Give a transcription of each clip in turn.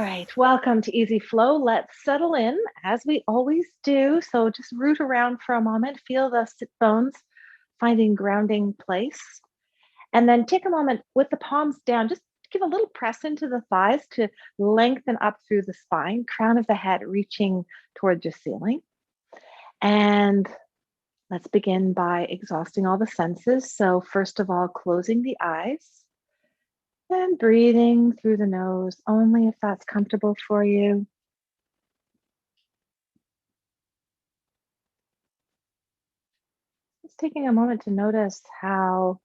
right, welcome to Easy Flow. Let's settle in as we always do. So just root around for a moment, feel the sit bones finding grounding place, and then take a moment with the palms down. Just give a little press into the thighs to lengthen up through the spine, crown of the head reaching towards your ceiling. And let's begin by exhausting all the senses. So, first of all, closing the eyes. And breathing through the nose, only if that's comfortable for you. Just taking a moment to notice how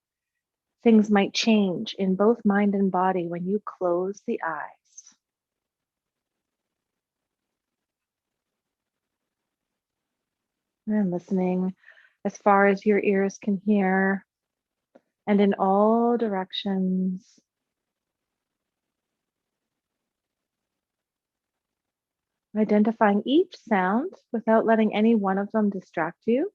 things might change in both mind and body when you close the eyes. And listening as far as your ears can hear and in all directions. Identifying each sound without letting any one of them distract you.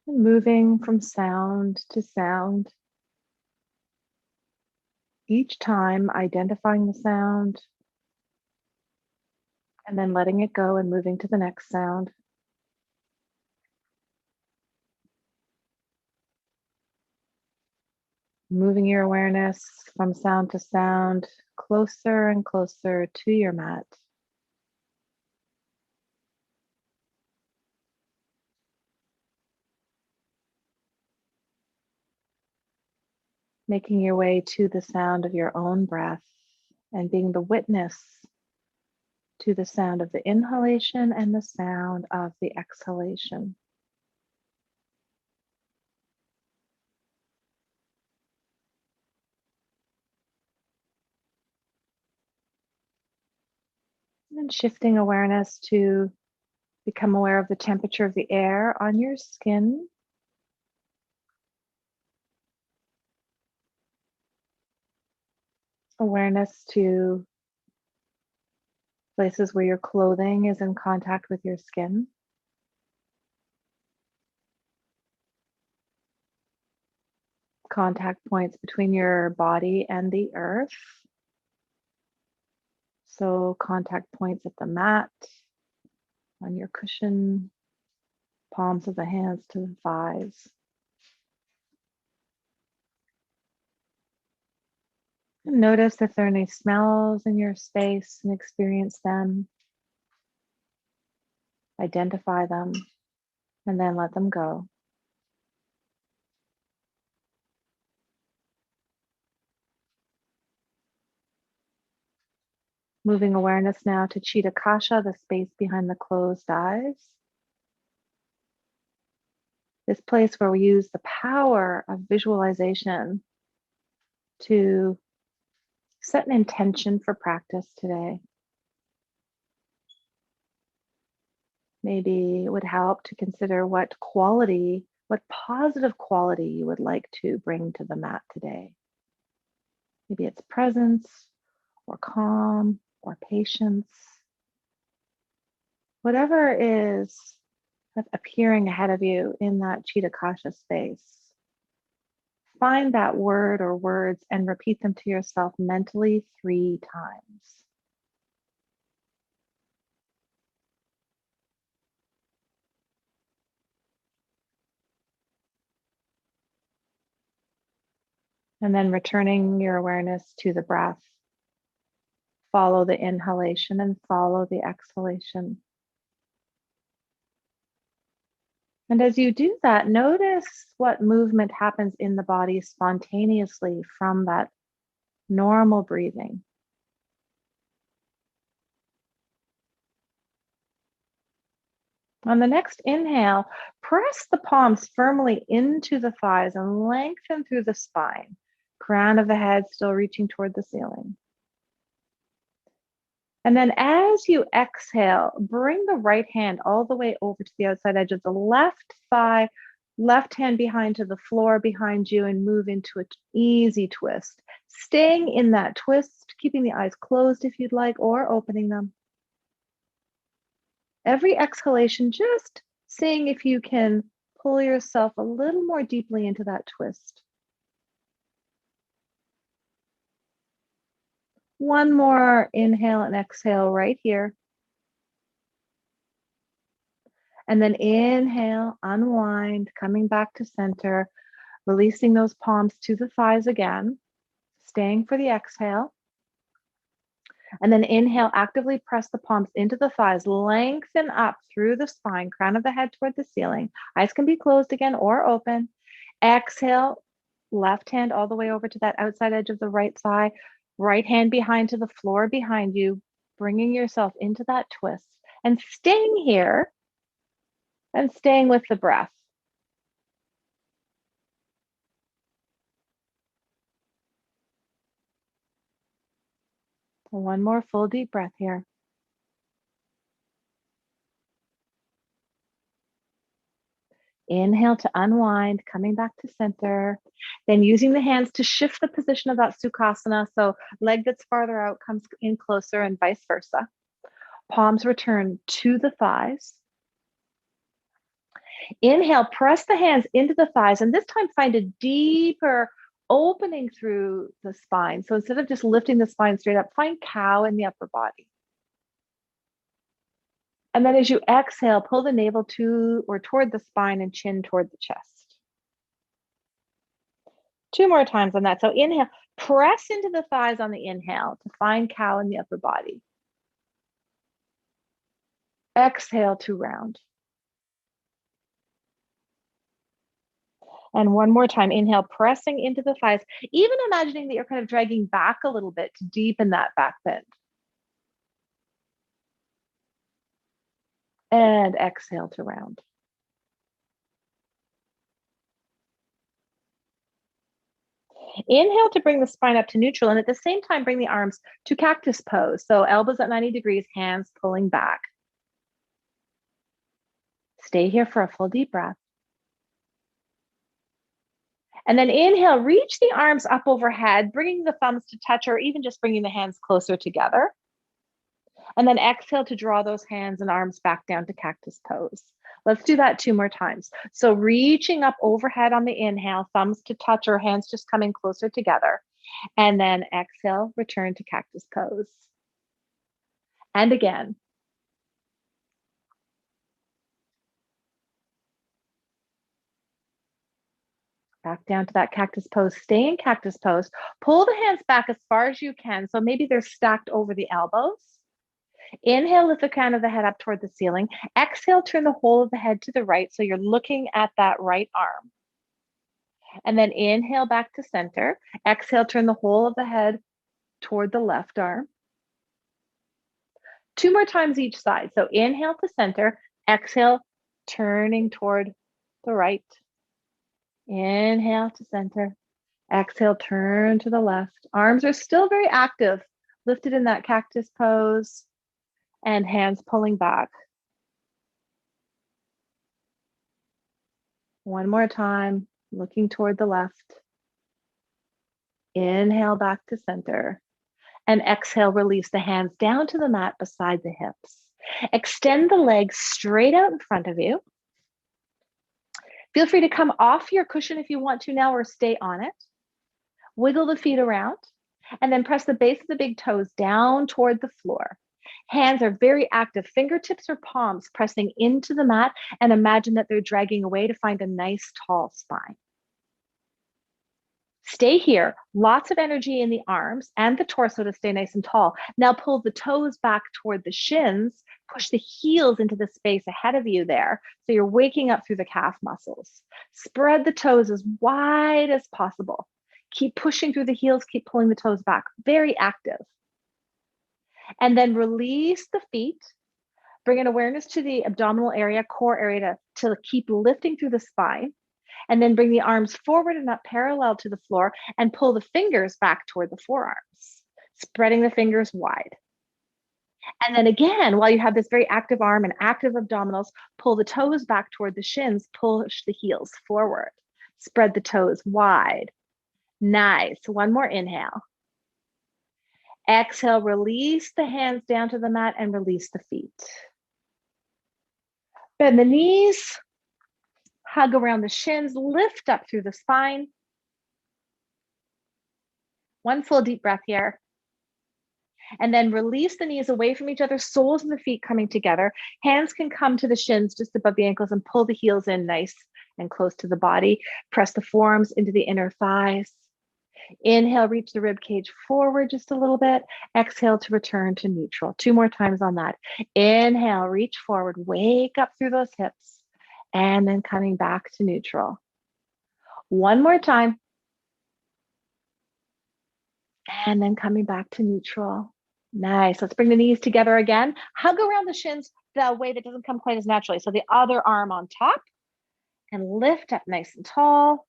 And moving from sound to sound. Each time identifying the sound and then letting it go and moving to the next sound. Moving your awareness from sound to sound, closer and closer to your mat. Making your way to the sound of your own breath and being the witness to the sound of the inhalation and the sound of the exhalation. And then shifting awareness to become aware of the temperature of the air on your skin. Awareness to places where your clothing is in contact with your skin. Contact points between your body and the earth. So contact points at the mat, on your cushion, palms of the hands to the thighs. And notice if there are any smells in your space and experience them. Identify them and then let them go. Moving awareness now to Chitta Kasha, the space behind the closed eyes. This place where we use the power of visualization to set an intention for practice today. Maybe it would help to consider what positive quality you would like to bring to the mat today. Maybe it's presence or calm or patience. Whatever is appearing ahead of you in that Chitta Kasha space, find that word or words and repeat them to yourself mentally 3 times. And then returning your awareness to the breath. Follow the inhalation and follow the exhalation. And as you do that, notice what movement happens in the body spontaneously from that normal breathing. On the next inhale, press the palms firmly into the thighs and lengthen through the spine. Crown of the head still reaching toward the ceiling. And then as you exhale, bring the right hand all the way over to the outside edge of the left thigh, left hand behind to the floor behind you, and move into an easy twist. Staying in that twist, keeping the eyes closed if you'd like, or opening them. Every exhalation, just seeing if you can pull yourself a little more deeply into that twist. One more inhale and exhale right here. And then inhale, unwind, coming back to center, releasing those palms to the thighs again, staying for the exhale. And then inhale, actively press the palms into the thighs, lengthen up through the spine, crown of the head toward the ceiling. Eyes can be closed again or open. Exhale, left hand all the way over to that outside edge of the right thigh, right hand behind to the floor behind you, bringing yourself into that twist and staying here and staying with the breath. One more full deep breath here. Inhale to unwind, coming back to center. Then using the hands to shift the position of that Sukhasana. So leg that's farther out comes in closer and vice versa. Palms return to the thighs. Inhale, press the hands into the thighs, and this time find a deeper opening through the spine. So instead of just lifting the spine straight up, find cow in the upper body. And then as you exhale, pull the navel to or toward the spine and chin toward the chest. 2 more times on that. So inhale, press into the thighs on the inhale to find cow in the upper body. Exhale to round. And one more time, inhale, pressing into the thighs, even imagining that you're kind of dragging back a little bit to deepen that back bend. And exhale to round. Inhale to bring the spine up to neutral, and at the same time, bring the arms to cactus pose. So elbows at 90 degrees, hands pulling back. Stay here for a full deep breath. And then inhale, reach the arms up overhead, bringing the thumbs to touch or even just bringing the hands closer together. And then exhale to draw those hands and arms back down to cactus pose. Let's do that 2 more times. So reaching up overhead on the inhale, thumbs to touch or hands just coming closer together. And then exhale, return to cactus pose. And again. Back down to that cactus pose. Stay in cactus pose. Pull the hands back as far as you can. So maybe they're stacked over the elbows. Inhale, lift the crown of the head up toward the ceiling. Exhale, turn the whole of the head to the right. So you're looking at that right arm. And then inhale back to center. Exhale, turn the whole of the head toward the left arm. 2 more times each side. So inhale to center. Exhale, turning toward the right. Inhale to center. Exhale, turn to the left. Arms are still very active, lifted in that cactus pose, and hands pulling back. One more time, looking toward the left. Inhale back to center. And exhale, release the hands down to the mat beside the hips. Extend the legs straight out in front of you. Feel free to come off your cushion if you want to now or stay on it. Wiggle the feet around and then press the base of the big toes down toward the floor. Hands are very active, fingertips or palms pressing into the mat, and imagine that they're dragging away to find a nice tall spine. Stay here, lots of energy in the arms and the torso to stay nice and tall. Now pull the toes back toward the shins, push the heels into the space ahead of you there. So you're waking up through the calf muscles. Spread the toes as wide as possible. Keep pushing through the heels, keep pulling the toes back, very active. And then release the feet. Bring an awareness to the abdominal area, core area to keep lifting through the spine. And then bring the arms forward and up parallel to the floor and pull the fingers back toward the forearms, spreading the fingers wide. And then again, while you have this very active arm and active abdominals, pull the toes back toward the shins, push the heels forward, spread the toes wide. Nice. One more inhale. Exhale, release the hands down to the mat and release the feet. Bend the knees. Hug around the shins, lift up through the spine. One full deep breath here. And then release the knees away from each other, soles of the feet coming together. Hands can come to the shins just above the ankles and pull the heels in nice and close to the body. Press the forearms into the inner thighs. Inhale, reach the rib cage forward just a little bit. Exhale to return to neutral. 2 more times on that. Inhale, reach forward, wake up through those hips, and then coming back to neutral. 1 more time. And then coming back to neutral. Nice. Let's bring the knees together again. Hug around the shins the way that doesn't come quite as naturally. So the other arm on top, and lift up nice and tall.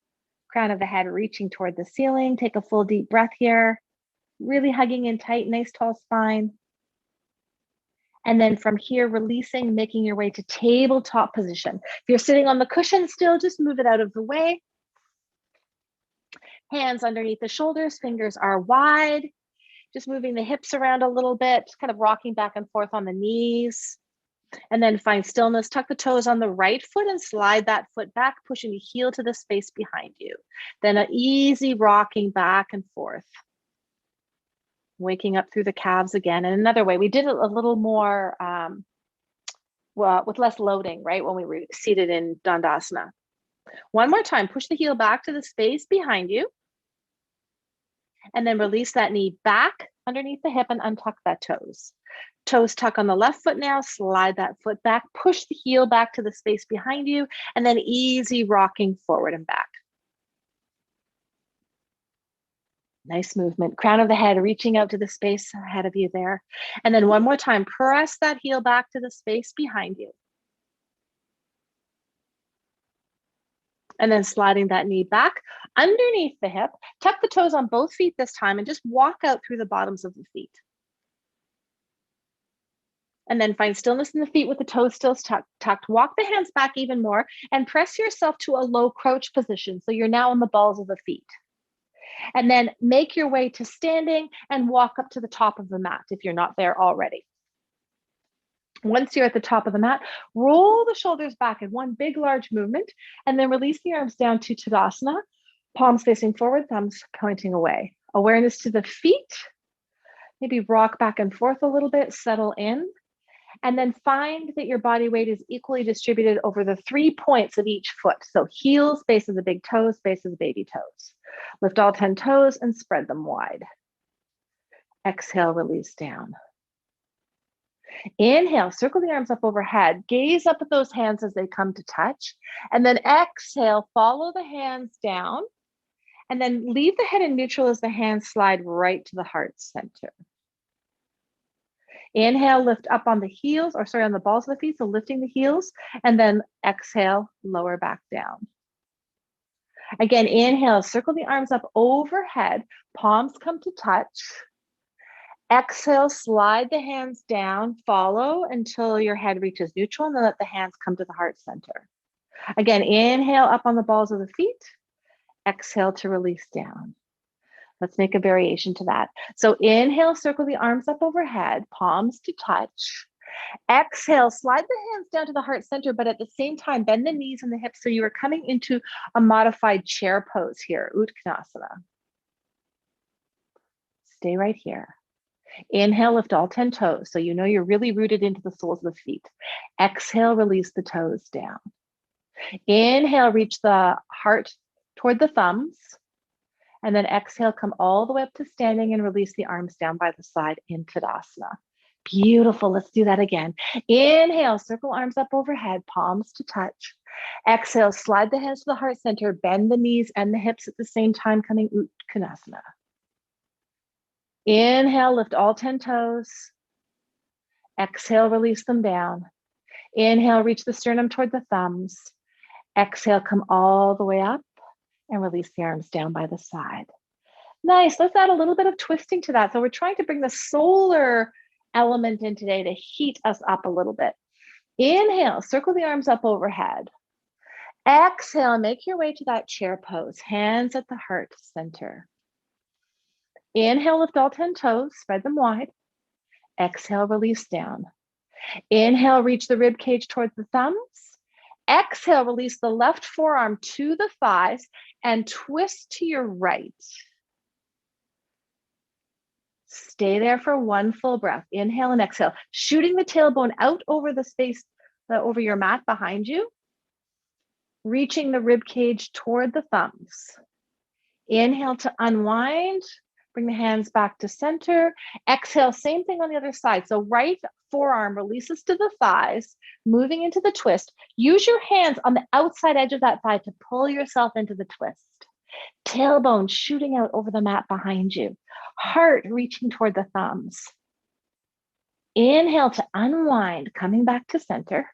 Crown of the head reaching toward the ceiling. Take a full deep breath here. Really hugging in tight, nice tall spine. And then from here, releasing, making your way to tabletop position. If you're sitting on the cushion still, just move it out of the way. Hands underneath the shoulders, fingers are wide. Just moving the hips around a little bit, kind of rocking back and forth on the knees. And then find stillness, tuck the toes on the right foot and slide that foot back, pushing the heel to the space behind you. Then an easy rocking back and forth. Waking up through the calves again. And another way, we did it a little more, well, with less loading, right? When we were seated in Dandasana. 1 more time, push the heel back to the space behind you. And then release that knee back underneath the hip and untuck that toes. Toes tuck on the left foot now, slide that foot back, push the heel back to the space behind you, and then easy rocking forward and back. Nice movement. Crown of the head reaching out to the space ahead of you there. And then 1 more time, press that heel back to the space behind you. And then sliding that knee back underneath the hip, tuck the toes on both feet this time and just walk out through the bottoms of the feet. And then find stillness in the feet with the toes still tucked. Walk the hands back even more and press yourself to a low crouch position. So you're now on the balls of the feet. And then make your way to standing and walk up to the top of the mat if you're not there already. Once you're at the top of the mat, roll the shoulders back in one big, large movement, and then release the arms down to Tadasana, palms facing forward, thumbs pointing away. Awareness to the feet, maybe rock back and forth a little bit, settle in, and then find that your body weight is equally distributed over the 3 points of each foot. So heels, base of the big toes, base of the baby toes. Lift all 10 toes and spread them wide. Exhale, release down. Inhale, circle the arms up overhead. Gaze up at those hands as they come to touch. And then exhale, follow the hands down. And then leave the head in neutral as the hands slide right to the heart center. Inhale, lift up on the heels, or sorry, on the balls of the feet, so lifting the heels. And then exhale, lower back down. Again, inhale, circle the arms up overhead. Palms come to touch. Exhale, slide the hands down, follow until your head reaches neutral, and then let the hands come to the heart center. Again, inhale up on the balls of the feet. Exhale to release down. Let's make a variation to that. So inhale, circle the arms up overhead, palms to touch. Exhale, slide the hands down to the heart center, but at the same time, bend the knees and the hips so you are coming into a modified chair pose here, Uttanasana. Stay right here. Inhale, lift all 10 toes. So you know you're really rooted into the soles of the feet. Exhale, release the toes down. Inhale, reach the heart toward the thumbs. And then exhale, come all the way up to standing and release the arms down by the side in Tadasana. Beautiful. Let's do that again. Inhale, circle arms up overhead, palms to touch. Exhale, slide the hands to the heart center, bend the knees and the hips at the same time, coming Uttanasana. Inhale, lift all 10 toes. Exhale, release them down. Inhale, reach the sternum toward the thumbs. Exhale, come all the way up and release the arms down by the side. Nice. Let's add a little bit of twisting to that. So we're trying to bring the solar element in today to heat us up a little bit. Inhale, circle the arms up overhead. Exhale, make your way to that chair pose. Hands at the heart center. Inhale, lift all 10 toes, spread them wide. Exhale, release down. Inhale, reach the rib cage towards the thumbs. Exhale, release the left forearm to the thighs and twist to your right. Stay there for one full breath. Inhale and exhale, shooting the tailbone out over the space, over your mat behind you, reaching the rib cage toward the thumbs. Inhale to unwind, bring the hands back to center. Exhale, same thing on the other side. So right forearm releases to the thighs, moving into the twist. Use your hands on the outside edge of that thigh to pull yourself into the twist. Tailbone shooting out over the mat behind you. Heart reaching toward the thumbs. Inhale to unwind, coming back to center.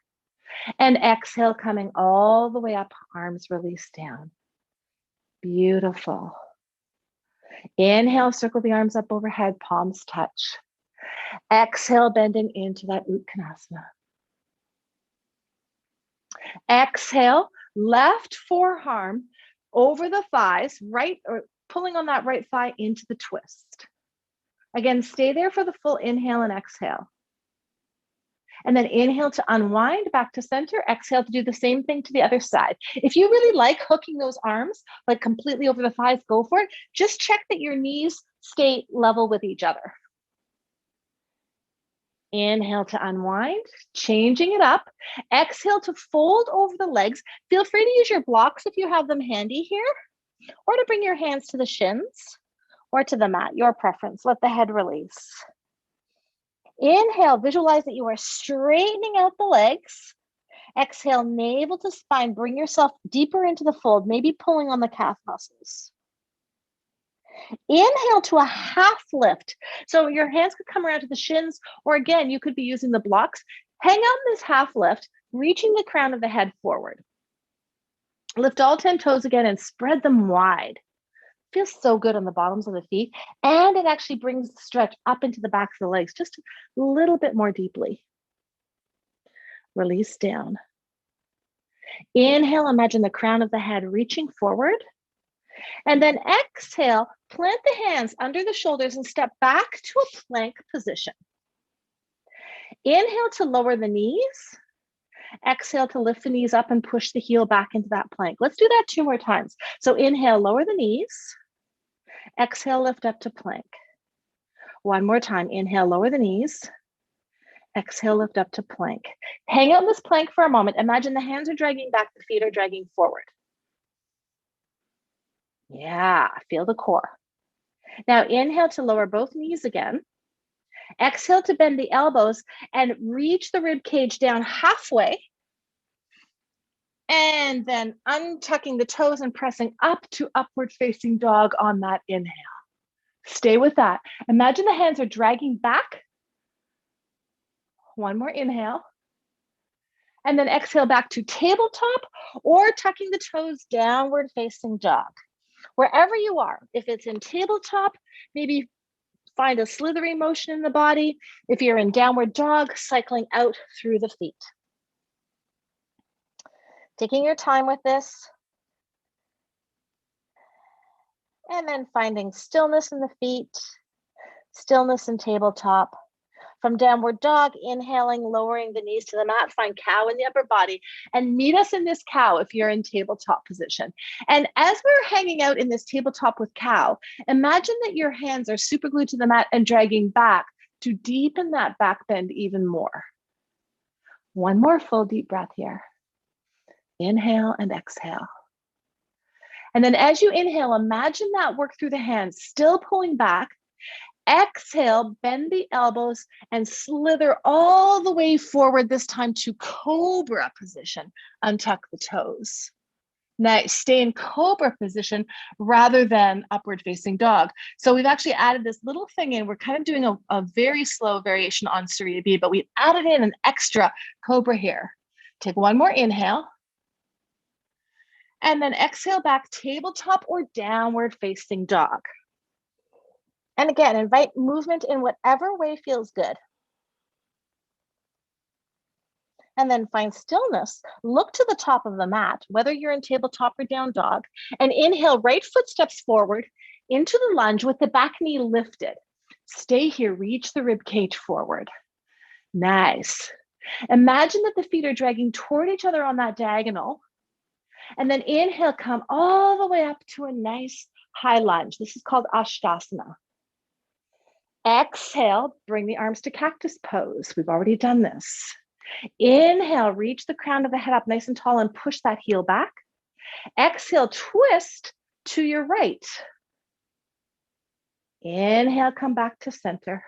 And exhale, coming all the way up, arms release down. Beautiful. Inhale, circle the arms up overhead, palms touch. Exhale, bending into that Uttanasana. Exhale, left forearm over the thighs, right, or pulling on that right thigh into the twist. Again, stay there for the full inhale and exhale. And then inhale to unwind back to center. Exhale to do the same thing to the other side. If you really like hooking those arms, like completely over the thighs, go for it. Just check that your knees stay level with each other. Inhale to unwind, changing it up. Exhale to fold over the legs. Feel free to use your blocks if you have them handy here, or to bring your hands to the shins or to the mat, your preference. Let the head release. Inhale, visualize that you are straightening out the legs. Exhale, navel to spine. Bring yourself deeper into the fold, maybe pulling on the calf muscles. Inhale to a half lift. So your hands could come around to the shins, or again, you could be using the blocks. Hang out in this half lift, reaching the crown of the head forward. Lift all 10 toes again and spread them wide. Feels so good on the bottoms of the feet, and it actually brings the stretch up into the backs of the legs just a little bit more deeply. Release down. Inhale, imagine the crown of the head reaching forward. And then exhale, plant the hands under the shoulders and step back to a plank position. Inhale to lower the knees. Exhale to lift the knees up and push the heel back into that plank. Let's do that 2 more times. So inhale, lower the knees. Exhale, lift up to plank. 1 more time. Inhale, lower the knees. Exhale, lift up to plank. Hang out in this plank for a moment. Imagine the hands are dragging back, the feet are dragging forward. Yeah, feel the core. Now inhale to lower both knees again. Exhale to bend the elbows and reach the rib cage down halfway. And then untucking the toes and pressing up to upward facing dog on that inhale. Stay with that. Imagine the hands are dragging back. 1 more inhale. And then exhale back to tabletop or tucking the toes downward facing dog. Wherever you are, if it's in tabletop, maybe find a slithery motion in the body. If you're in downward dog, cycling out through the feet. Taking your time with this. And then finding stillness in the feet, stillness in tabletop. From downward dog, inhaling, lowering the knees to the mat, find cow in the upper body, and meet us in this cow if you're in tabletop position. And as we're hanging out in this tabletop with cow, imagine that your hands are super glued to the mat and dragging back to deepen that back bend even more. 1 more full deep breath here. Inhale and exhale. And then as you inhale, imagine that work through the hands, still pulling back. Exhale, bend the elbows and slither all the way forward, this time to cobra position. Untuck the toes. Nice. Stay in cobra position rather than upward facing dog. So we've actually added this little thing in. We're kind of doing a very slow variation on Surya B, but we added in an extra cobra here. Take 1 more inhale. And then exhale back, tabletop or downward facing dog. And again, invite movement in whatever way feels good. And then find stillness. Look to the top of the mat, whether you're in tabletop or down dog, and inhale, right foot steps forward into the lunge with the back knee lifted. Stay here, reach the rib cage forward. Nice. Imagine that the feet are dragging toward each other on that diagonal. And then inhale, come all the way up to a nice high lunge. This is called Ashtasana. Exhale, bring the arms to cactus pose. We've already done this. Inhale, reach the crown of the head up nice and tall and push that heel back. Exhale, twist to your right. Inhale, come back to center.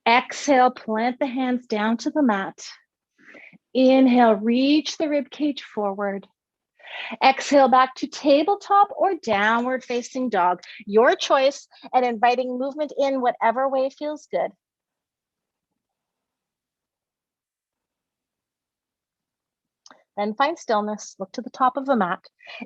Exhale, plant the hands down to the mat. Inhale, reach the rib cage forward. Exhale back to tabletop or downward facing dog. Your choice, and inviting movement in whatever way feels good. Then find stillness, look to the top of the mat.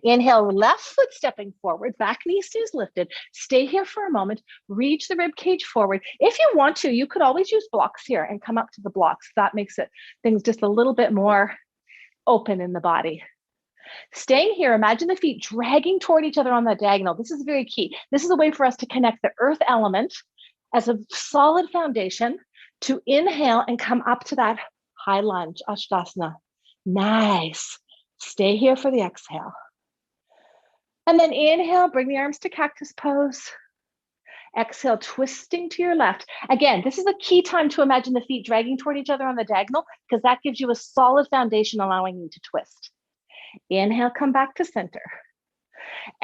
Inhale, left foot stepping forward, back knee stays lifted. Stay here for a moment, reach the rib cage forward. If you want to, you could always use blocks here and come up to the blocks. That makes things just a little bit more open in the body. Staying here, imagine the feet dragging toward each other on the diagonal. This is very key. This is a way for us to connect the earth element as a solid foundation to inhale and come up to that high lunge, Ashdasana. Nice. Stay here for the exhale. And then inhale, bring the arms to cactus pose. Exhale, twisting to your left. Again, this is a key time to imagine the feet dragging toward each other on the diagonal because that gives you a solid foundation allowing you to twist. Inhale, come back to center.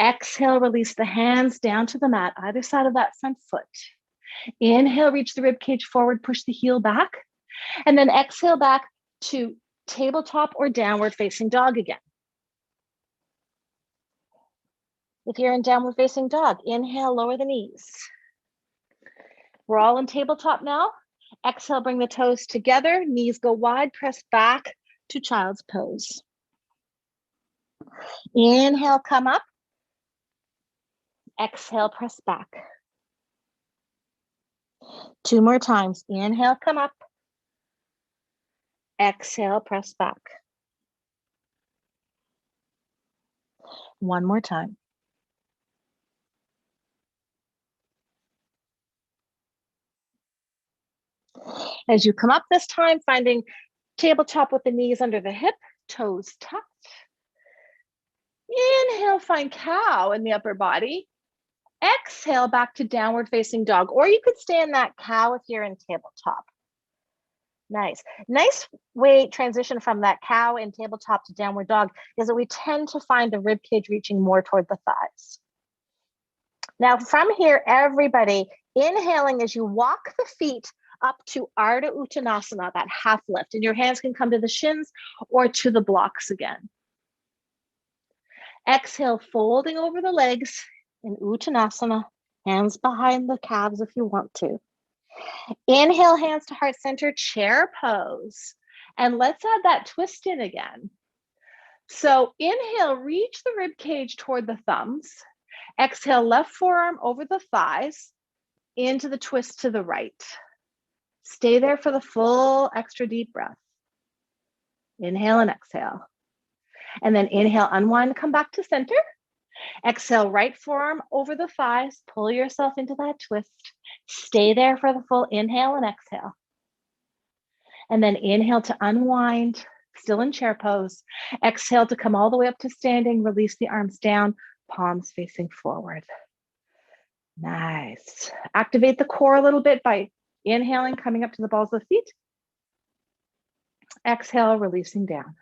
Exhale, release the hands down to the mat, either side of that front foot. Inhale, reach the rib cage forward, push the heel back. And then exhale back to tabletop or downward facing dog again. If you're in downward facing dog, inhale, lower the knees. We're all in tabletop now. Exhale, bring the toes together, knees go wide, press back to child's pose. Inhale, come up. Exhale, press back. 2 more times. Inhale, come up. Exhale, press back. 1 more time. As you come up this time, finding tabletop with the knees under the hip, toes tucked. Inhale, find cow in the upper body. Exhale, back to downward facing dog, or you could stay in that cow if you're in tabletop. Nice. Nice way transition from that cow and tabletop to downward dog is that we tend to find the rib cage reaching more toward the thighs. Now from here, everybody inhaling as you walk the feet up to Ardha Uttanasana, that half lift, and your hands can come to the shins or to the blocks again. Exhale, folding over the legs in Uttanasana, hands behind the calves if you want to. Inhale, hands to heart center, chair pose. And let's add that twist in again. So inhale, reach the rib cage toward the thumbs. Exhale, left forearm over the thighs into the twist to the right. Stay there for the full extra deep breath. Inhale and exhale. And then inhale, unwind, come back to center. Exhale, right forearm over the thighs. Pull yourself into that twist. Stay there for the full inhale and exhale. And then inhale to unwind, still in chair pose. Exhale to come all the way up to standing. Release the arms down, palms facing forward. Nice. Activate the core a little bit by inhaling, coming up to the balls of the feet. Exhale, releasing down.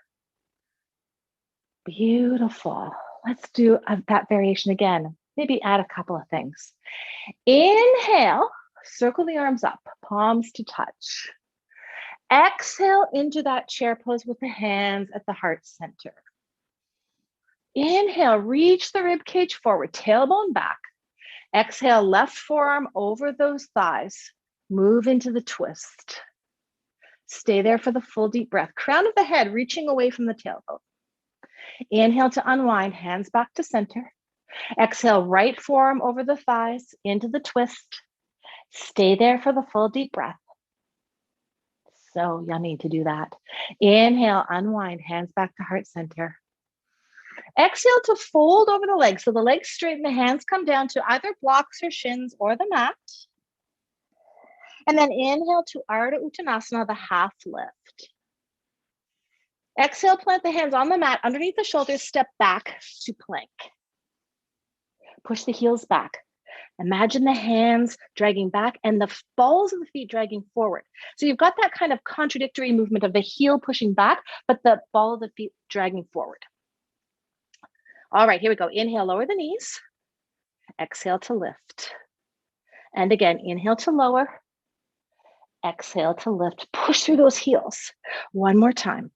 Beautiful. Let's do that variation again. Maybe add a couple of things. Inhale, circle the arms up, palms to touch. Exhale into that chair pose with the hands at the heart center. Inhale, reach the rib cage forward, tailbone back. Exhale, left forearm over those thighs. Move into the twist. Stay there for the full deep breath. Crown of the head reaching away from the tailbone. Inhale to unwind, hands back to center. Exhale, right forearm over the thighs, into the twist. Stay there for the full deep breath. So yummy to do that. Inhale, unwind, hands back to heart center. Exhale to fold over the legs. So the legs straighten, the hands come down to either blocks or shins or the mat. And then inhale to Ardha Uttanasana, the half lift. Exhale, plant the hands on the mat underneath the shoulders, step back to plank. Push the heels back. Imagine the hands dragging back and the balls of the feet dragging forward. So you've got that kind of contradictory movement of the heel pushing back, but the ball of the feet dragging forward. All right, here we go. Inhale, lower the knees. Exhale to lift. And again, inhale to lower. Exhale to lift. Push through those heels. One more time.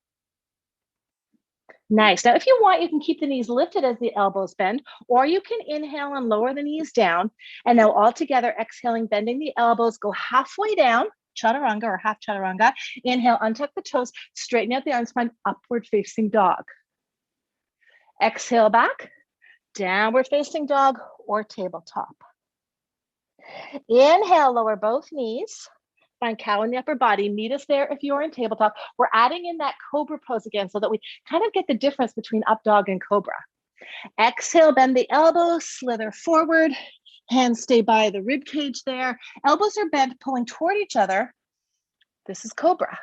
Nice. Now, if you want, you can keep the knees lifted as the elbows bend, or you can inhale and lower the knees down. And now all together, exhaling, bending the elbows, go halfway down, chaturanga or half chaturanga. Inhale, untuck the toes, straighten out the arms, find upward facing dog. Exhale back, downward facing dog or tabletop. Inhale, lower both knees. Find cow in the upper body. Meet us there if you're in tabletop. We're adding in that cobra pose again so that we kind of get the difference between up dog and cobra. Exhale, bend the elbows, slither forward. Hands stay by the rib cage there. Elbows are bent, pulling toward each other. This is cobra.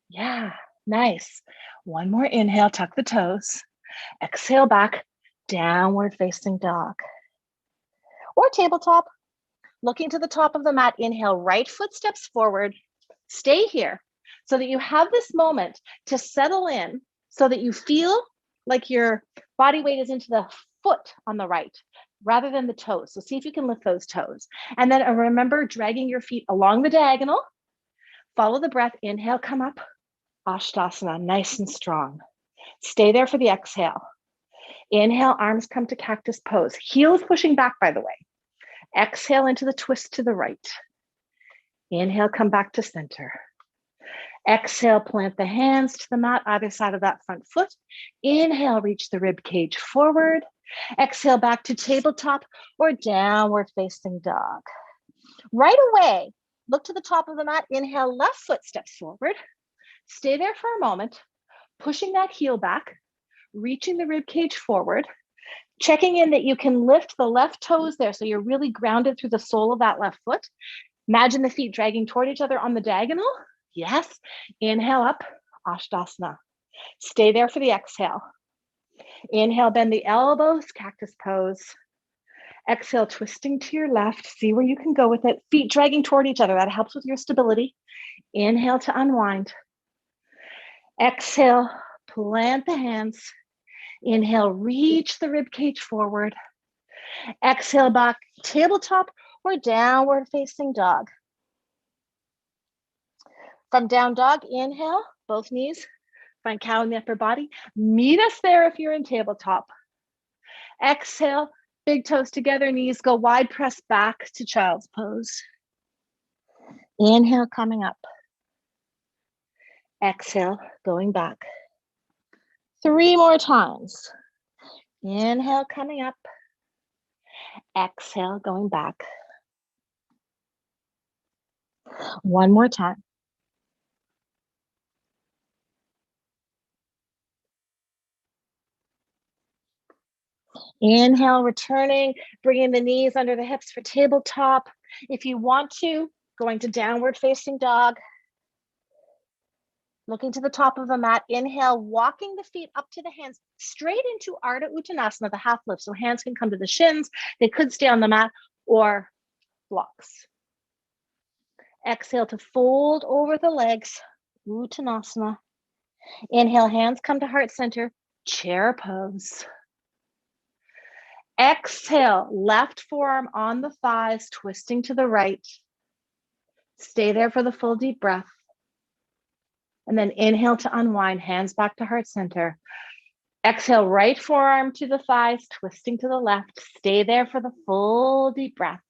Yeah, nice. One more inhale, tuck the toes. Exhale back, downward facing dog. Or tabletop. Looking to the top of the mat, inhale, right foot steps forward. Stay here so that you have this moment to settle in so that you feel like your body weight is into the foot on the right rather than the toes. So see if you can lift those toes. And then remember dragging your feet along the diagonal. Follow the breath. Inhale, come up. Ashtasana, nice and strong. Stay there for the exhale. Inhale, arms come to cactus pose. Heels pushing back, by the way. Exhale into the twist to the right. Inhale, come back to center. Exhale, plant the hands to the mat, either side of that front foot. Inhale, reach the rib cage forward. Exhale, back to tabletop or downward facing dog. Right away, look to the top of the mat. Inhale, left foot steps forward. Stay there for a moment, pushing that heel back, reaching the rib cage forward. Checking in that you can lift the left toes there so you're really grounded through the sole of that left foot. Imagine the feet dragging toward each other on the diagonal. Yes. Inhale up, Ashtasana. Stay there for the exhale. Inhale, bend the elbows, cactus pose. Exhale, twisting to your left. See where you can go with it. Feet dragging toward each other. That helps with your stability. Inhale to unwind. Exhale, plant the hands. Inhale, reach the rib cage forward. Exhale back, tabletop or downward facing dog. From down dog, inhale, both knees. Find cow in the upper body. Meet us there if you're in tabletop. Exhale, big toes together, knees go wide, press back to child's pose. Inhale, coming up. Exhale, going back. 3 more times. Inhale, coming up. Exhale, going back. One more time. Inhale, returning, bringing the knees under the hips for tabletop. If you want to, going to downward facing dog. Looking to the top of the mat, inhale, walking the feet up to the hands, straight into Ardha Uttanasana, the half lift. So hands can come to the shins. They could stay on the mat or blocks. Exhale to fold over the legs, Uttanasana. Inhale, hands come to heart center, chair pose. Exhale, left forearm on the thighs, twisting to the right. Stay there for the full deep breath. And then inhale to unwind, hands back to heart center. Exhale, right forearm to the thighs, twisting to the left. Stay there for the full deep breath.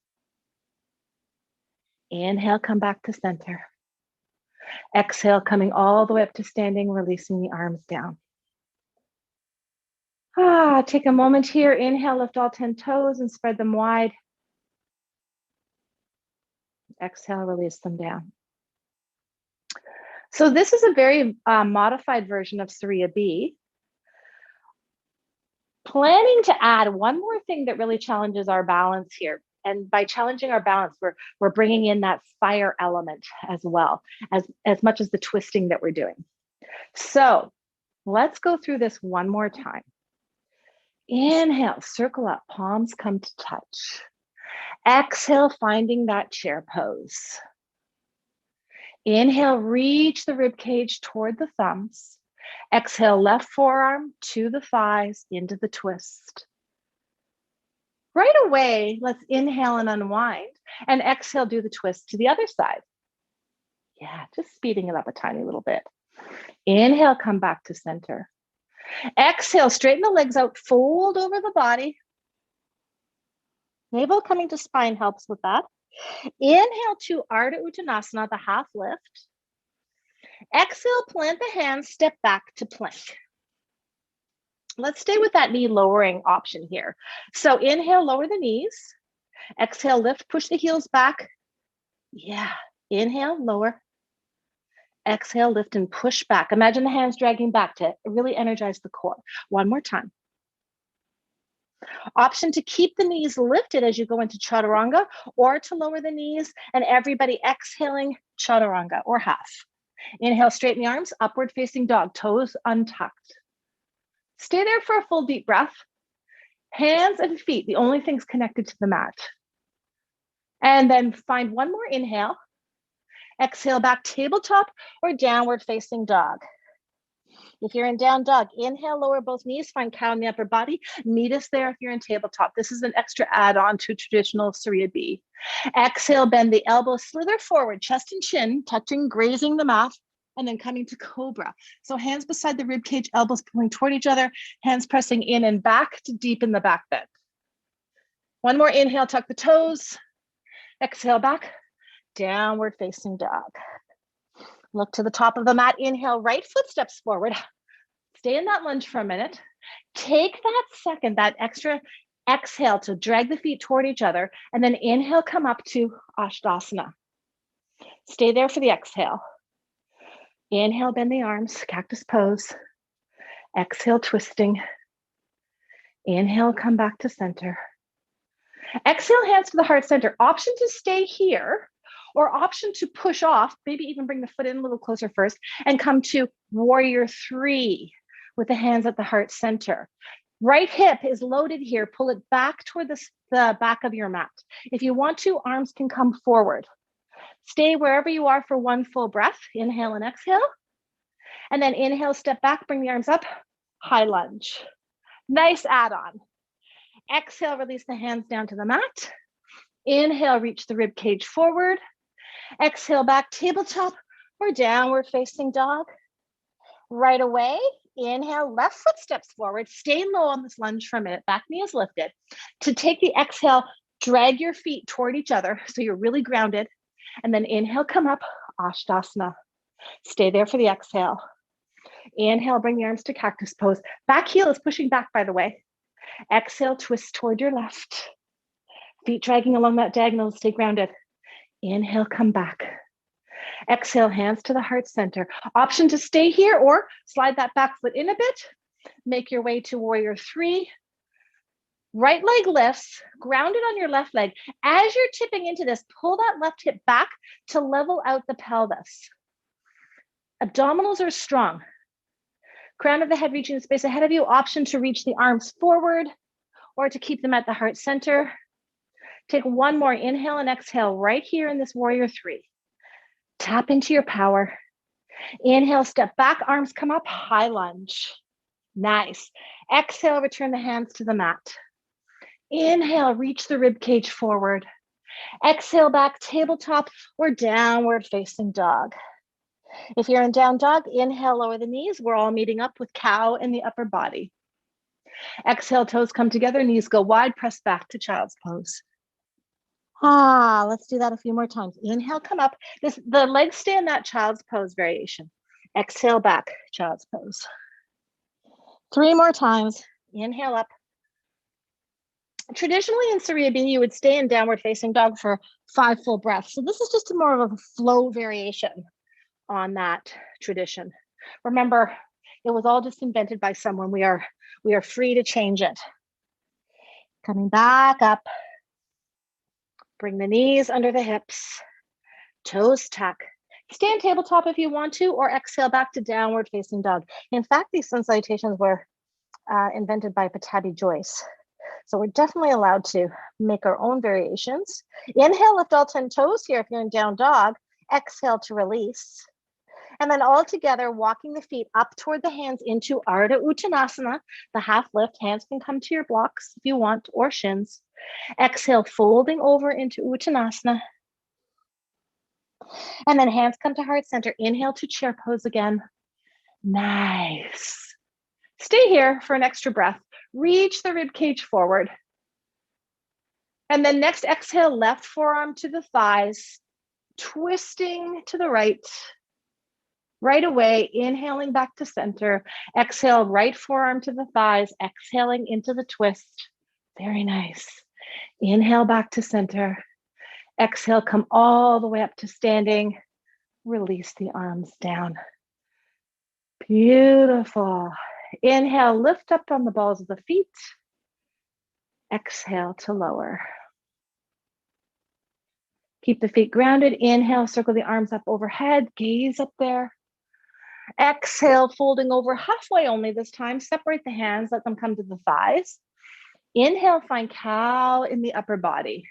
Inhale, come back to center. Exhale, coming all the way up to standing, releasing the arms down. Take a moment here. Inhale, lift all 10 toes and spread them wide. Exhale, release them down. So this is a very modified version of Surya B. Planning to add one more thing that really challenges our balance here. And by challenging our balance, we're bringing in that fire element as well, as much as the twisting that we're doing. So let's go through this one more time. Inhale, circle up, palms come to touch. Exhale, finding that chair pose. Inhale, reach the rib cage toward the thumbs. Exhale, left forearm to the thighs into the twist. Right away, let's inhale and unwind, and exhale, do the twist to the other side. Yeah, just speeding it up a tiny little bit. Inhale, come back to center. Exhale, straighten the legs out, fold over the body. Navel coming to spine helps with that. Inhale to Ardha Uttanasana, the half lift. Exhale, plant the hands, step back to plank. Let's stay with that knee lowering option here. So inhale, lower the knees. Exhale, lift, push the heels back. Yeah, inhale, lower. Exhale, lift and push back. Imagine the hands dragging back to really energize the core. One more time. Option to keep the knees lifted as you go into chaturanga, or to lower the knees and everybody exhaling chaturanga or half. Inhale, straighten the arms, upward facing dog, toes untucked. Stay there for a full deep breath. Hands and feet, the only things connected to the mat. And then find one more inhale. Exhale, back tabletop or downward facing dog. If you're in down dog, inhale, lower both knees, find cow in the upper body. Meet us there if you're in tabletop. This is an extra add-on to traditional Surya B. Exhale, bend the elbows, slither forward, chest and chin, touching, grazing the mat, and then coming to cobra. So hands beside the rib cage, elbows pulling toward each other, hands pressing in and back to deepen the back bend. One more inhale, tuck the toes. Exhale, back, downward facing dog. Look to the top of the mat, inhale, right foot steps forward. Stay in that lunge for a minute. Take that second, that extra exhale to drag the feet toward each other, and then inhale, come up to Ashdasana. Stay there for the exhale. Inhale, bend the arms, cactus pose. Exhale, twisting. Inhale, come back to center. Exhale, hands to the heart center. Option to stay here, or option to push off, maybe even bring the foot in a little closer first, and come to warrior three with the hands at the heart center. Right hip is loaded here. Pull it back toward the back of your mat. If you want to, arms can come forward. Stay wherever you are for one full breath. Inhale and exhale. And then inhale, step back, bring the arms up, high lunge. Nice add-on. Exhale, release the hands down to the mat. Inhale, reach the rib cage forward. Exhale, back tabletop or downward facing dog. Right away, inhale, left foot steps forward. Stay low on this lunge for a minute. Back knee is lifted. To take the exhale, drag your feet toward each other so you're really grounded. And then inhale, come up, Ashdasana. Stay there for the exhale. Inhale, bring the arms to cactus pose. Back heel is pushing back, by the way. Exhale, twist toward your left. Feet dragging along that diagonal, stay grounded. Inhale, come back. Exhale, hands to the heart center. Option to stay here or slide that back foot in a bit. Make your way to warrior three. Right leg lifts, grounded on your left leg. As you're tipping into this, pull that left hip back to level out the pelvis. Abdominals are strong. Crown of the head reaching the space ahead of you. Option to reach the arms forward or to keep them at the heart center. Take one more inhale and exhale right here in this warrior three. Tap into your power. Inhale, step back, arms come up, high lunge. Nice. Exhale, return the hands to the mat. Inhale, reach the rib cage forward. Exhale, back tabletop or downward facing dog. If you're in down dog, inhale, lower the knees. We're all meeting up with cow in the upper body. Exhale, toes come together, knees go wide, press back to child's pose. Let's do that a few more times. Inhale, come up. The legs stay in that child's pose variation. Exhale, back, child's pose. 3 more times. Inhale up. Traditionally in Surya B, you would stay in downward facing dog for 5 full breaths. So this is just more of a flow variation on that tradition. Remember, it was all just invented by someone. We are free to change it. Coming back up. Bring the knees under the hips. Toes tuck. Stay in tabletop if you want to, or exhale back to downward facing dog. In fact, these sun salutations were invented by Patabi Joyce. So we're definitely allowed to make our own variations. Inhale, lift all 10 toes here if you're in down dog. Exhale to release. And then all together, walking the feet up toward the hands into Ardha Uttanasana, the half lift. Hands can come to your blocks if you want, or shins. Exhale, folding over into Uttanasana. And then hands come to heart center. Inhale to chair pose again. Nice. Stay here for an extra breath. Reach the rib cage forward. And then next, exhale, left forearm to the thighs, twisting to the right. Right away, inhaling back to center. Exhale, right forearm to the thighs, exhaling into the twist. Very nice. Inhale back to center. Exhale, come all the way up to standing. Release the arms down. Beautiful. Inhale, lift up on the balls of the feet. Exhale to lower. Keep the feet grounded. Inhale, circle the arms up overhead. Gaze up there. Exhale, folding over halfway only this time. Separate the hands, let them come to the thighs. Inhale, find cow in the upper body.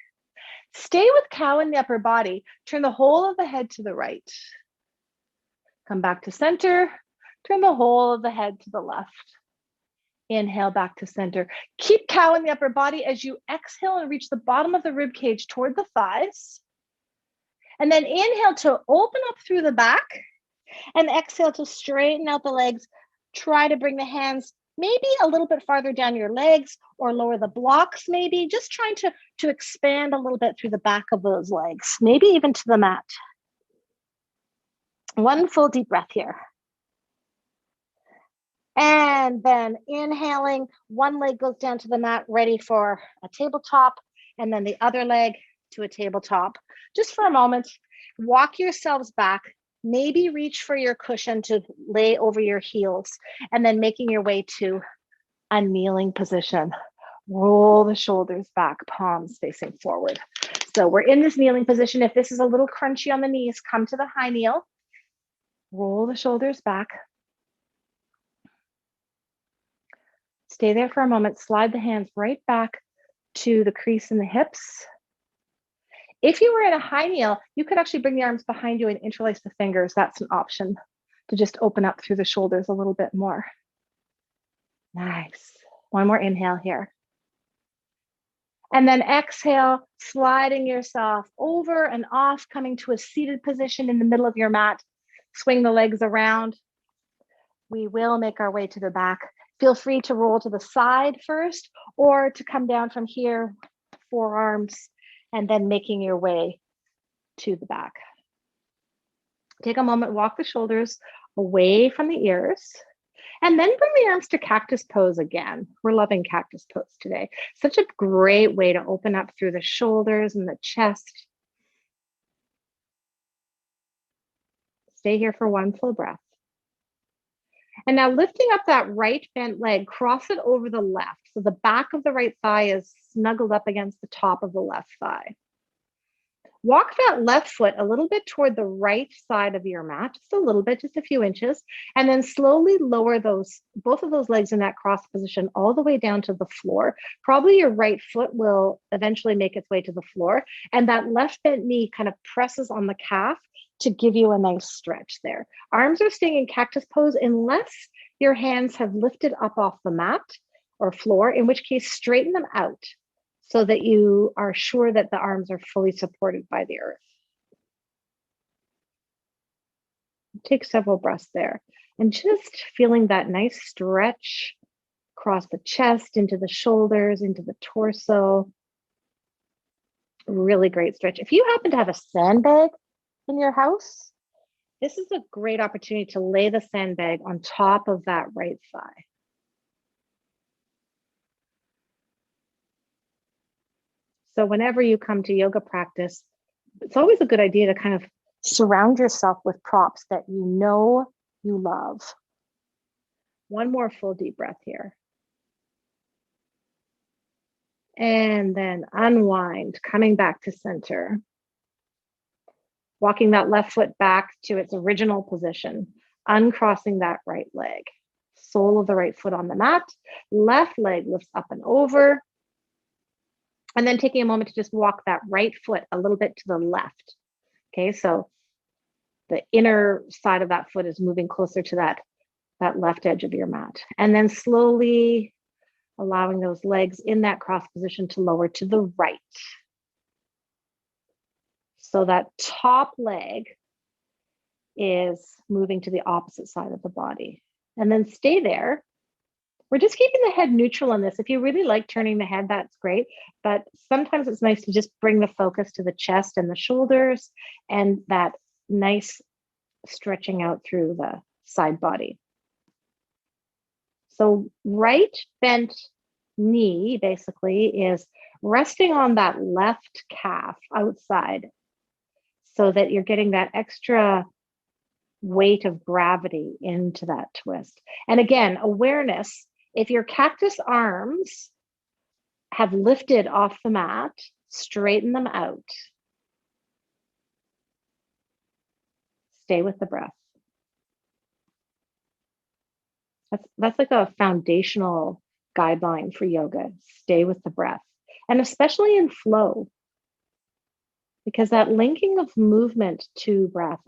Stay with cow in the upper body. Turn the whole of the head to the right. Come back to center. Turn the whole of the head to the left. Inhale back to center. Keep cow in the upper body as you exhale and reach the bottom of the rib cage toward the thighs. And then inhale to open up through the back. And exhale to straighten out the legs. Try to bring the hands maybe a little bit farther down your legs or lower the blocks maybe. Just trying to expand a little bit through the back of those legs, maybe even to the mat. One full deep breath here. And then inhaling, one leg goes down to the mat, ready for a tabletop, and then the other leg to a tabletop. Just for a moment, walk yourselves back. Maybe reach for your cushion to lay over your heels, and then making your way to a kneeling position. Roll the shoulders back, palms facing forward. So we're in this kneeling position. If this is a little crunchy on the knees, come to the high kneel. Roll the shoulders back. Stay there for a moment. Slide the hands right back to the crease in the hips. If you were in a high kneel, you could actually bring the arms behind you and interlace the fingers. That's an option to just open up through the shoulders a little bit more. Nice. One more inhale here. And then exhale, sliding yourself over and off, coming to a seated position in the middle of your mat. Swing the legs around. We will make our way to the back. Feel free to roll to the side first, or to come down from here, forearms, and then making your way to the back. Take a moment, walk the shoulders away from the ears, and then bring the arms to cactus pose again. We're loving cactus pose today. Such a great way to open up through the shoulders and the chest. Stay here for one full breath. And now lifting up that right bent leg, cross it over the left. So the back of the right thigh is snuggled up against the top of the left thigh. Walk that left foot a little bit toward the right side of your mat, just a little bit, just a few inches, and then slowly lower both of those legs in that cross position all the way down to the floor. Probably your right foot will eventually make its way to the floor, and that left bent knee kind of presses on the calf to give you a nice stretch there. Arms are staying in cactus pose unless your hands have lifted up off the mat or floor, in which case straighten them out so that you are sure that the arms are fully supported by the earth. Take several breaths there and just feeling that nice stretch across the chest, into the shoulders, into the torso. Really great stretch. If you happen to have a sandbag in your house, this is a great opportunity to lay the sandbag on top of that right thigh. So whenever you come to yoga practice, it's always a good idea to kind of surround yourself with props that you know you love. One more full deep breath here. And then unwind, coming back to center. Walking that left foot back to its original position, uncrossing that right leg. Sole of the right foot on the mat, left leg lifts up and over. And then taking a moment to just walk that right foot a little bit to the left. Okay, so the inner side of that foot is moving closer to that left edge of your mat. And then slowly allowing those legs in that cross position to lower to the right. So that top leg is moving to the opposite side of the body. And then stay there. We're just keeping the head neutral on this. If you really like turning the head, that's great. But sometimes it's nice to just bring the focus to the chest and the shoulders and that nice stretching out through the side body. So right bent knee basically is resting on that left calf outside so that you're getting that extra weight of gravity into that twist. And again, awareness, if your cactus arms have lifted off the mat, straighten them out. Stay with the breath. That's like a foundational guideline for yoga. Stay with the breath. And especially in flow, because that linking of movement to breath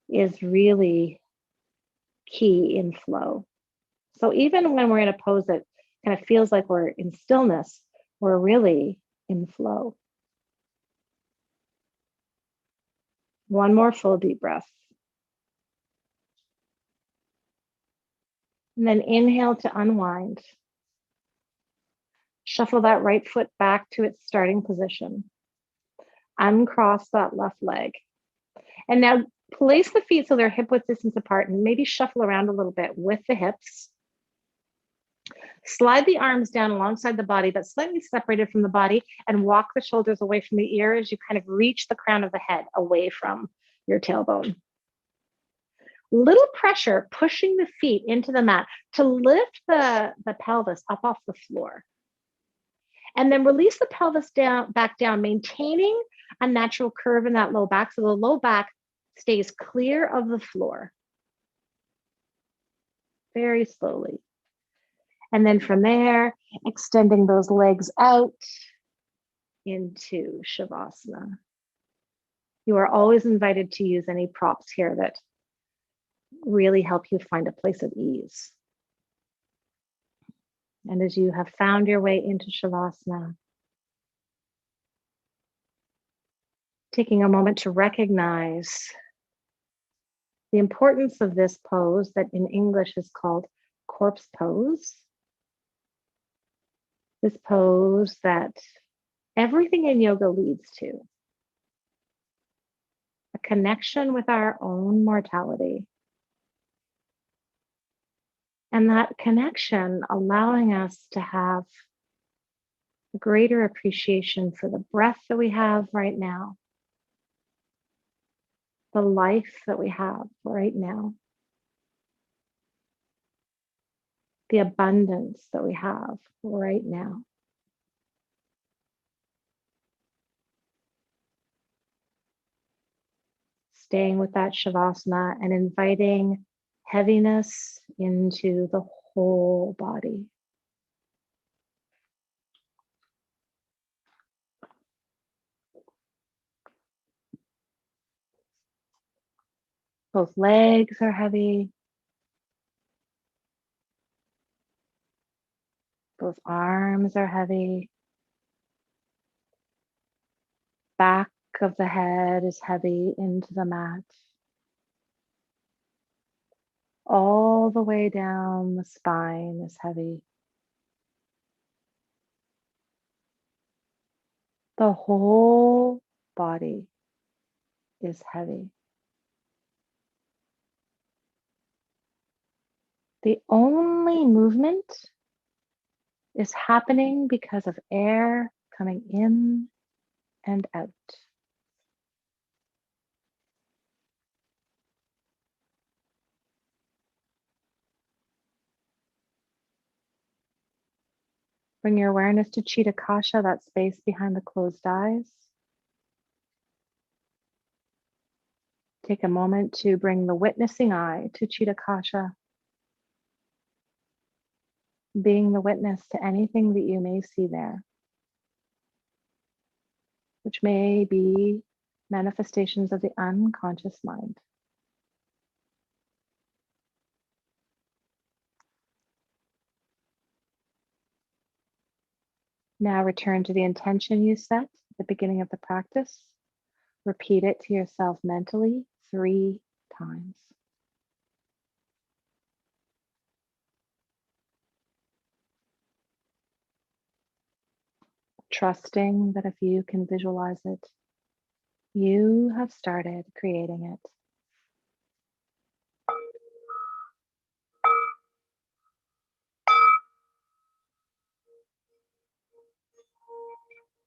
is really key in flow. So even when we're in a pose that kind of feels like we're in stillness, we're really in flow. One more full deep breath. And then inhale to unwind. Shuffle that right foot back to its starting position. Uncross that left leg. And now place the feet so they're hip width distance apart and maybe shuffle around a little bit with the hips. Slide the arms down alongside the body, but slightly separated from the body, and walk the shoulders away from the ear as you kind of reach the crown of the head away from your tailbone. Little pressure pushing the feet into the mat to lift the pelvis up off the floor. And then release the pelvis back down, maintaining a natural curve in that low back. So the low back stays clear of the floor. Very slowly. And then from there, extending those legs out into Shavasana. You are always invited to use any props here that really help you find a place of ease. And as you have found your way into Shavasana, taking a moment to recognize the importance of this pose that in English is called corpse pose. This pose that everything in yoga leads to. A connection with our own mortality. And that connection allowing us to have a greater appreciation for the breath that we have right now, the life that we have right now, the abundance that we have right now. Staying with that Shavasana and inviting heaviness into the whole body. Both legs are heavy. Both arms are heavy. Back of the head is heavy into the mat. All the way down the spine is heavy. The whole body is heavy. The only movement is happening because of air coming in and out. Bring your awareness to Chitta Kasha, that space behind the closed eyes. Take a moment to bring the witnessing eye to Chitta Kasha, being the witness to anything that you may see there. which may be manifestations of the unconscious mind. Now return to the intention you set at the beginning of the practice. Repeat it to yourself mentally 3 times. Trusting that if you can visualize it, you have started creating it.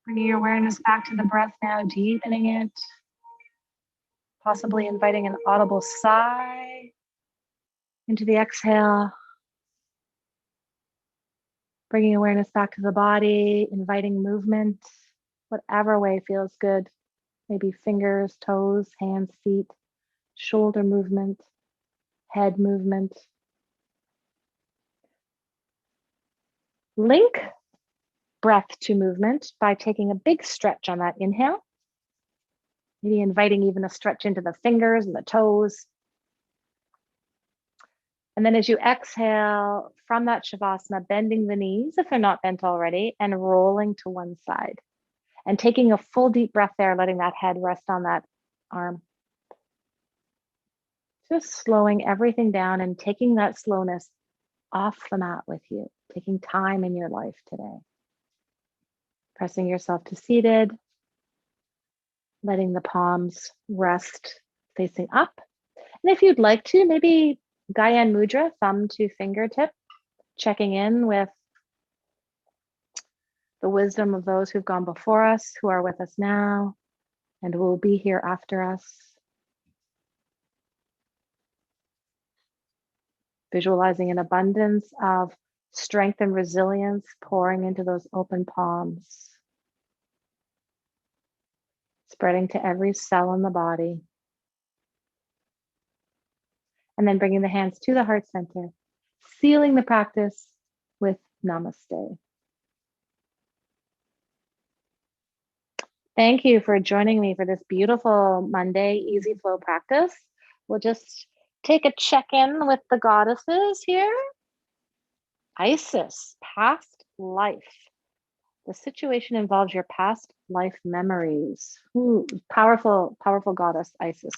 Bringing your awareness back to the breath now, deepening it, possibly inviting an audible sigh into the exhale. Bringing awareness back to the body, inviting movement, whatever way feels good. Maybe fingers, toes, hands, feet, shoulder movement, head movement. Link breath to movement by taking a big stretch on that inhale. Maybe inviting even a stretch into the fingers and the toes. And then as you exhale from that Shavasana, bending the knees if they're not bent already, and rolling to one side. And taking a full deep breath there, letting that head rest on that arm. Just slowing everything down and taking that slowness off the mat with you, taking time in your life today. Pressing yourself to seated, letting the palms rest facing up. And if you'd like to, maybe Gyan Mudra, thumb to fingertip, checking in with the wisdom of those who've gone before us, who are with us now, and will be here after us. Visualizing an abundance of strength and resilience pouring into those open palms, spreading to every cell in the body. And then bringing the hands to the heart center, sealing the practice with Namaste. Thank you for joining me for this beautiful Monday Easy Flow practice. We'll just take a check-in with the goddesses here. Isis, past life. The situation involves your past life memories. Ooh, powerful, powerful goddess, Isis.